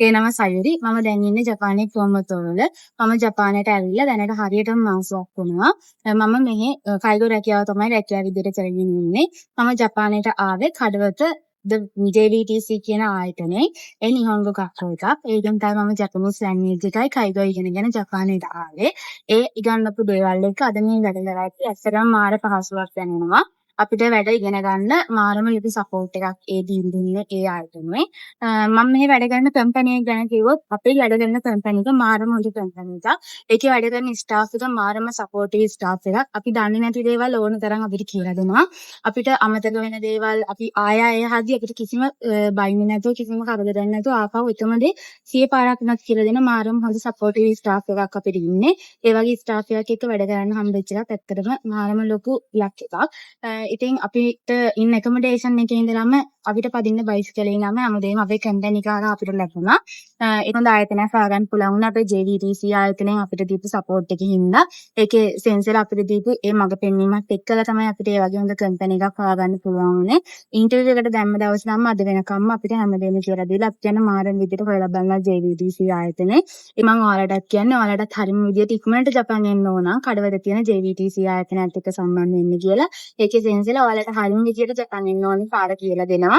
ඒ නම සයුරි. මම දැන් ඉන්නේ ජපානයේ කුවමතෝ වල. මම ජපානයට ඇවිල්ලා දැනට හරියටම මාසයක් වුණා. මම මෙහි කයිගෝ රැකියාව තමයි රැකියාව විදිහට කරගෙන ඉන්නේ. මම ජපානයට ආවේ කඩවත JVTC කියන ආයතනයේ ඒ නිහොන්ගෝ කක්කෝ එකක්. ඒකෙන් තමයි මම ජපනීස් ලැන්ග්වේජ් එකයි කයිගෝ ඉගෙනගෙන ජපානයට ආවේ. ඒ ඉගන්නපු දේවල් එක අද මේ වැඩ කරලා ඉතින් ඇත්තටම මාර පහසුවක් දැනෙනවා. අපිට වැඩ ඉගෙන ගන්න මාරම ලොකු සපෝට් එකක් ඒ දුන්නේ ඒ ආයතනයේ. මම මෙහි වැඩ කරන කම්පැනි එක ගැන කිව්වොත් අපේ වැඩ කරන කම්පැනි එක මාරම හොඳ කම්පැනි එකක්. ඒකේ වැඩ කරන ස්ටාෆ් එක මාරම සපෝටිව් ස්ටාෆ් එකක්. අපි දන්නේ නැති දේවල් ඕන තරම් අපිට කියලා දෙනවා. අපිට අමතක වෙන දේවල් අපි ආය හදි අපිට කිසිම බයින්නේ නැතුව කිසිම කරදරයක් නැතුව ආපහු එකම දේ 100 පාරක් වෙනත් කියලා දෙන මාරම හොඳ සපෝටිව් ස්ටාෆ් එකක් අපිට ඉන්නේ. ඒ වගේ ස්ටාෆ් එකක් එක්ක වැඩ කරන්න හම්බෙච්ච එකත් ඇත්තටම මාරම ලොකු ලක් එකක්. ඉතින් අපිට ඉන්න ඇකොමඩේෂන් එකේ ඉඳලම අපිට පදින්න බයිසිකලේ නම හැමදේම අපේ කම්පැනි කාරා අපිට ලැබුණා. ඒක හොඳ ආයතනයක් හොයාගන්න පුළුවන් වුණා අපේ JVTC ආයතනයෙන් අපිට දීපු සපෝට් එකකින් හින්දා. ඒකේ සෙන්සර් අපිට දීපු ඒ මඟ පෙන්වීමත් එක්කලා තමයි අපිට ඒ වගේ හොඳ කම්පැනි එකක් හොයාගන්න පුළුවන් වුණේ. ඉන්ටර්විව් එකට දැම්ම දවස් නම් අද වෙනකම්ම අපිට හැමදේම කියලා දීලා අපි යන මාරම් විදිහට හොයලා බලනවා JVTC ආයතනේ. මම ඔයාලටත් කියන්නේ ඔයාලටත් හරිම විදිහට ඉක්මනට ජපාන එන්න ඕන කඩවල තියෙන JVTC ආයතනයත් එක්ක සම්බන්ධ වෙන්න කියලා. ඒකේ සෙන්සර් ඔයාලට හරිම විදිහට ජපාන එන්න ඕනේ පාර කියලා දෙනවා.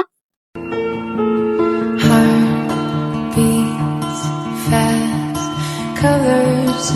Heart beats fast, colors